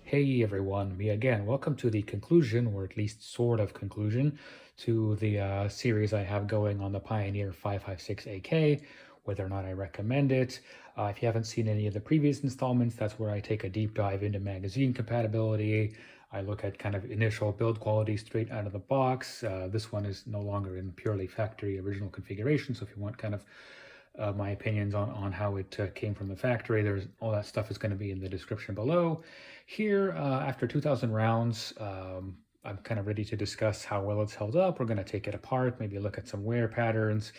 Hey everyone, me again. Welcome to the conclusion, or at least sort of conclusion, to the series I have going on the Pioneer 556 AK, whether or not I recommend it. If you haven't seen any of the previous installments, that's where I take a deep dive into magazine compatibility. I look at kind of initial build quality straight out of the box. This one is no longer in purely factory original configuration, so if you want kind of my opinions on how it came from the factory. There's all that stuff is going to be in the description below. Here, after 2,000 rounds, I'm kind of ready to discuss how well it's held up. We're going to take it apart, maybe look at some wear patterns,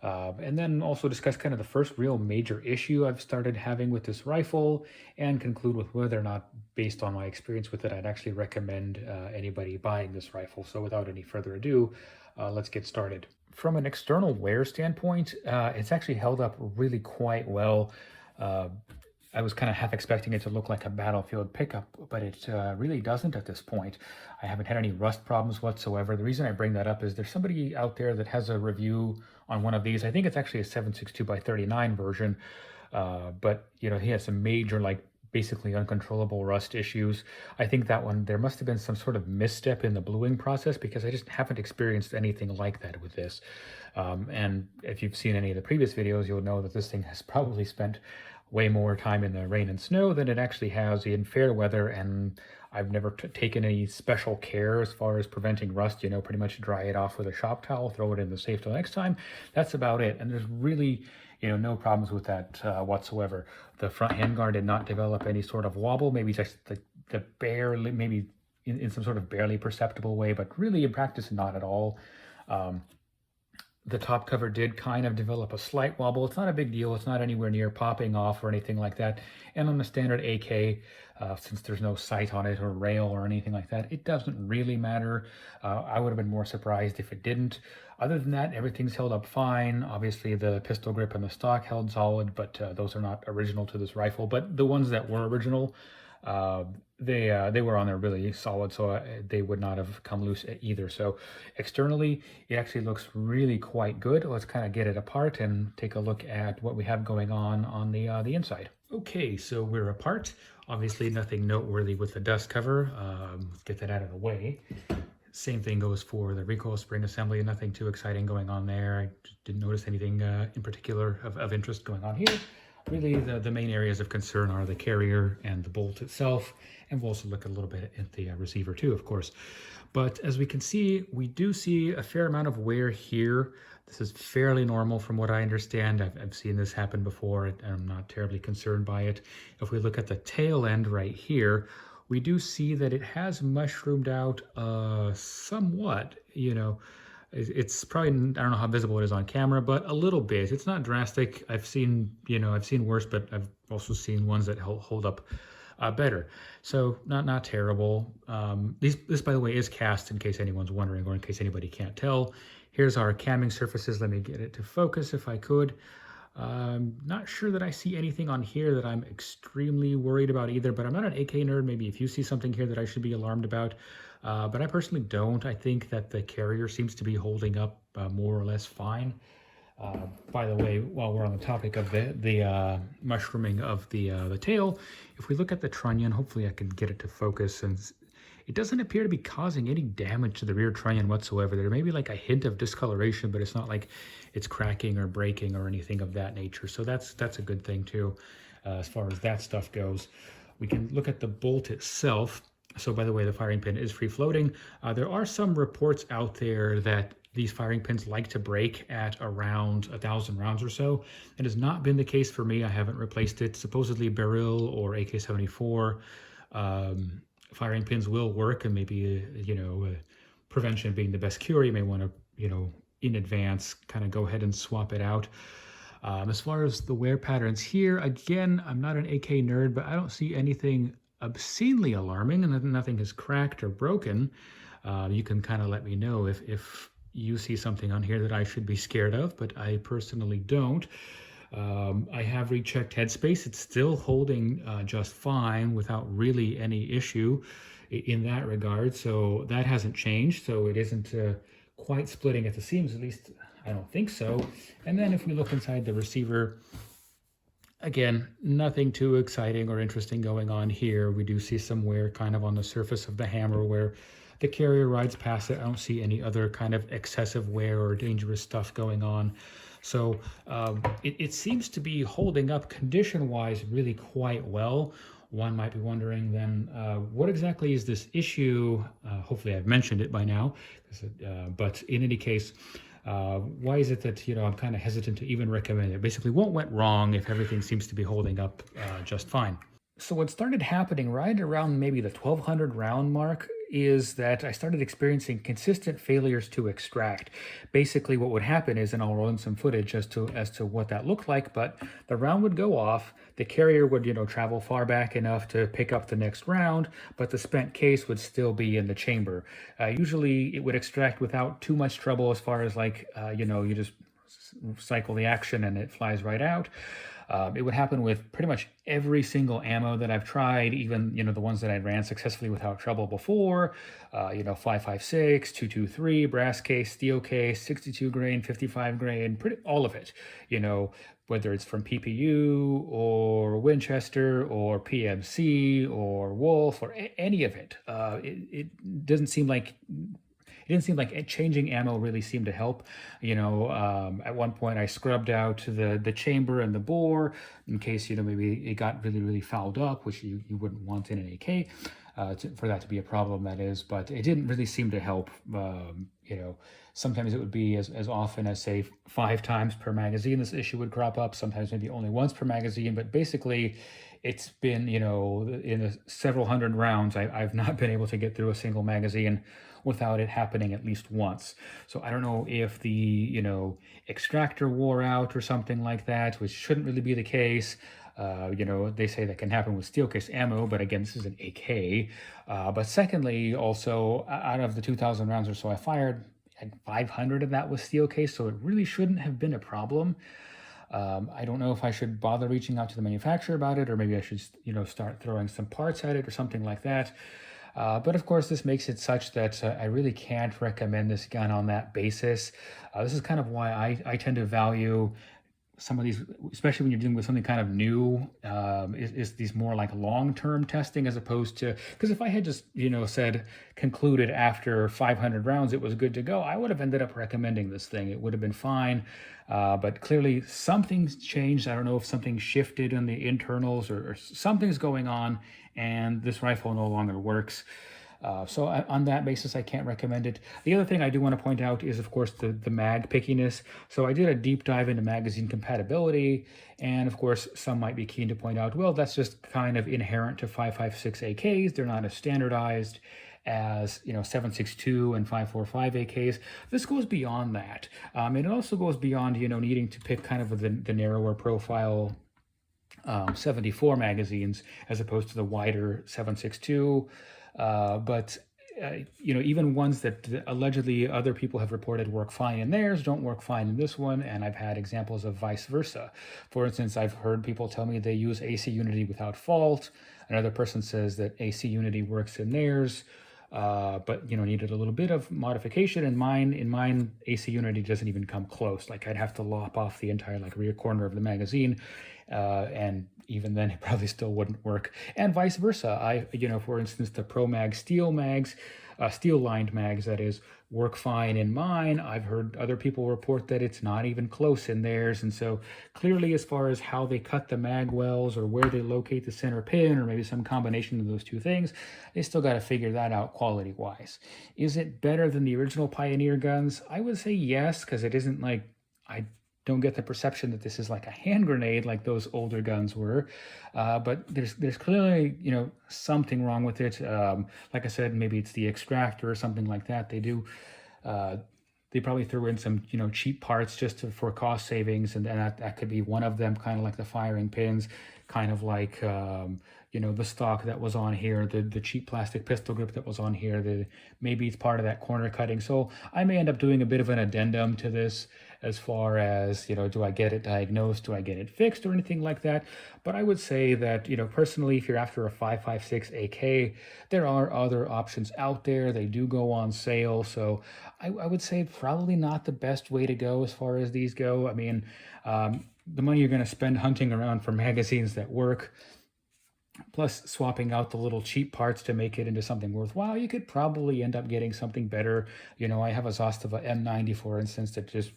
and then also discuss kind of the first real major issue I've started having with this rifle, and conclude with whether or not, based on my experience with it, I'd actually recommend anybody buying this rifle. So without any further ado, let's get started. From an external wear standpoint, it's actually held up really quite well. Uh, I was kind of half expecting it to look like a battlefield pickup, but it really doesn't at this point. I haven't had any rust problems whatsoever. The reason I bring that up is there's somebody out there that has a review on one of these. I think it's actually a 7.62 by 39 version, but he has some major, like, basically uncontrollable rust issues. I think that one, there must have been some sort of misstep in the bluing process, because I just haven't experienced anything like that with this. And if you've seen any of the previous videos, you'll know that this thing has probably spent way more time in the rain and snow than it actually has in fair weather, and I've never taken any special care as far as preventing rust. Pretty much dry it off with a shop towel, throw it in the safe till next time. That's about it, and there's really no problems with that whatsoever. The front handguard did not develop any sort of wobble, maybe just the barely, maybe in some sort of barely perceptible way, but really in practice not at all. The top cover did kind of develop a slight wobble. It's not a big deal. It's not anywhere near popping off or anything like that. And on the standard AK, since there's no sight on it or rail or anything like that, it doesn't really matter. I would have been more surprised if it didn't. Other than that, everything's held up fine. Obviously, the pistol grip and the stock held solid, but those are not original to this rifle. But the ones that were original, they were on there really solid, so they would not have come loose either. So externally, it actually looks really quite good. Let's kind of get it apart and take a look at what we have going on the inside. Okay, so we're apart. Obviously, nothing noteworthy with the dust cover. Let's get that out of the way. Same thing goes for the recoil spring assembly. Nothing too exciting going on there. I just didn't notice anything in particular of interest going on here. Really, the main areas of concern are the carrier and the bolt itself, and we'll also look a little bit at the receiver too, of course. But as we can see, we do see a fair amount of wear here. This is fairly normal from what I understand. I've seen this happen before, and I'm not terribly concerned by it. If we look at the tail end right here, we do see that it has mushroomed out somewhat. It's probably, I don't know how visible it is on camera, but a little bit. It's not drastic. I've seen worse, but I've also seen ones that hold up better. So not terrible. This, by the way, is cast, in case anyone's wondering, or in case anybody can't tell. Here's our camming surfaces. Let me get it to focus if I could. Not sure that I see anything on here that I'm extremely worried about either, but I'm not an AK nerd. Maybe if you see something here that I should be alarmed about, but I personally don't. I think that the carrier seems to be holding up more or less fine. By the way, while we're on the topic of the mushrooming of the tail, if we look at the trunnion, hopefully I can get it to focus, and it doesn't appear to be causing any damage to the rear trunnion whatsoever. There may be like a hint of discoloration, but it's not like it's cracking or breaking or anything of that nature. So that's a good thing too, as far as that stuff goes. We can look at the bolt itself. So by the way, the firing pin is free floating. There are some reports out there that these firing pins like to break at around 1,000 rounds or so. It has not been the case for me. I haven't replaced it. Supposedly Beryl or AK-74 firing pins will work, and maybe prevention being the best cure, you may want to in advance kind of go ahead and swap it out. As far as the wear patterns here, again, I'm not an AK nerd, but I don't see anything obscenely alarming, and nothing has cracked or broken. You can kind of let me know if you see something on here that I should be scared of, but I personally don't. I have rechecked headspace. It's still holding just fine without really any issue in that regard. So that hasn't changed. So it isn't quite splitting at the seams, at least I don't think so. And then if we look inside the receiver, Again, nothing too exciting or interesting going on here. We do see some wear kind of on the surface of the hammer where the carrier rides past it. I don't see any other kind of excessive wear or dangerous stuff going on. So it seems to be holding up condition-wise really quite well. One might be wondering then, what exactly is this issue? Hopefully I've mentioned it by now, but in any case, why is it that I'm kind of hesitant to even recommend it? Basically, what went wrong if everything seems to be holding up just fine? So what started happening right around maybe the 1200 round mark is that I started experiencing consistent failures to extract. Basically what would happen is, and I'll roll in some footage as to what that looked like, but the round would go off, the carrier would, travel far back enough to pick up the next round, but the spent case would still be in the chamber. Usually it would extract without too much trouble as far as like, you just cycle the action and it flies right out. It would happen with pretty much every single ammo that I've tried, even the ones that I ran successfully without trouble before. 5.56, 223, brass case, steel case, 62 grain, 55 grain, pretty all of it. Whether it's from PPU or Winchester or PMC or Wolf or any of it. It doesn't seem like changing ammo really seemed to help. At one point I scrubbed out the chamber and the bore in case, maybe it got really, really fouled up, which you wouldn't want in an AK, for that to be a problem, that is. But it didn't really seem to help. Sometimes it would be as often as, say, 5 times per magazine this issue would crop up, sometimes maybe only once per magazine. But basically, it's been, in several hundred rounds, I've not been able to get through a single magazine without it happening at least once. So I don't know if the, extractor wore out or something like that, which shouldn't really be the case. They say that can happen with steel case ammo, but again, this is an AK. But secondly, also, out of the 2,000 rounds or so I fired, 500 of that was steel case, so it really shouldn't have been a problem. I don't know if I should bother reaching out to the manufacturer about it, or maybe I should, start throwing some parts at it or something like that. But of course, this makes it such that I really can't recommend this gun on that basis. This is kind of why I tend to value some of these, especially when you're dealing with something kind of new, is these more like long-term testing as opposed to, because if I had just, said concluded after 500 rounds it was good to go, I would have ended up recommending this thing. It would have been fine. But clearly something's changed. I don't know if something shifted in the internals or something's going on, and this rifle no longer works. So on that basis, I can't recommend it. The other thing I do want to point out is, of course, the mag pickiness. So I did a deep dive into magazine compatibility, and of course, some might be keen to point out, well, that's just kind of inherent to 5.56 AKs. They're not as standardized as 7.62 and 5.45 AKs. This goes beyond that. And it also goes beyond needing to pick kind of the narrower profile 74 magazines as opposed to the wider 7.62. But even ones that allegedly other people have reported work fine in theirs don't work fine in this one, and I've had examples of vice versa. For instance, I've heard people tell me they use AC Unity without fault. Another person says that AC Unity works in theirs, but needed a little bit of modification. And mine AC Unity doesn't even come close. Like I'd have to lop off the entire rear corner of the magazine, and even then it probably still wouldn't work, and vice versa. For instance, the Pro Mag steel mags, steel lined mags that is, work fine in mine. I've heard other people report that it's not even close in theirs. And so clearly, as far as how they cut the mag wells or where they locate the center pin, or maybe some combination of those two things, they still got to figure that out quality wise. Is it better than the original Pioneer guns? I would say yes, because it isn't like, I don't get the perception that this is like a hand grenade like those older guns were. But there's clearly, something wrong with it. Like I said, maybe it's the extractor or something like that. They probably threw in some, cheap parts just for cost savings, and that could be one of them, kind of like the firing pins, kind of like, the stock that was on here, the cheap plastic pistol grip that was on here, maybe it's part of that corner cutting. So I may end up doing a bit of an addendum to this as far as, do I get it diagnosed? Do I get it fixed or anything like that? But I would say that, personally, if you're after a 5.56 AK, there are other options out there. They do go on sale. So I would say probably not the best way to go as far as these go. I mean, the money you're going to spend hunting around for magazines that work, plus swapping out the little cheap parts to make it into something worthwhile, you could probably end up getting something better. I have a Zastava M90, for instance, that just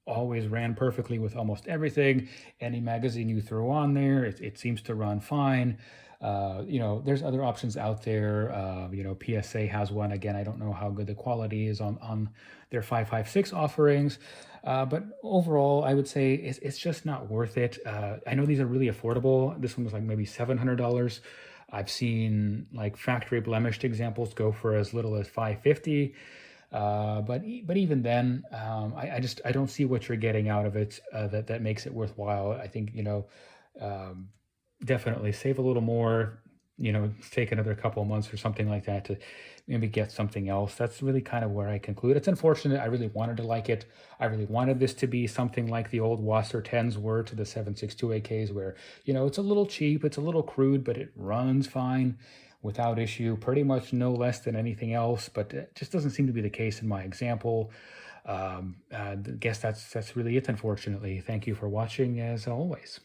always ran perfectly with almost everything. Any magazine you throw on there, it seems to run fine. There's other options out there. PSA has one. Again, I don't know how good the quality is on their 556 offerings. But overall, I would say it's just not worth it. I know these are really affordable. This one was like maybe $700. I've seen like factory blemished examples go for as little as 550. But even then, I don't see what you're getting out of it that makes it worthwhile. I think um, definitely save a little more. Take another couple of months or something like that to maybe get something else. That's really kind of where I conclude. It's unfortunate. I really wanted to like it. I really wanted this to be something like the old Wasser 10s were to the 762 AKs, where it's a little cheap, it's a little crude, but it runs fine without issue, pretty much no less than anything else. But it just doesn't seem to be the case in my example. I guess that's really it, unfortunately. Thank you for watching, as always.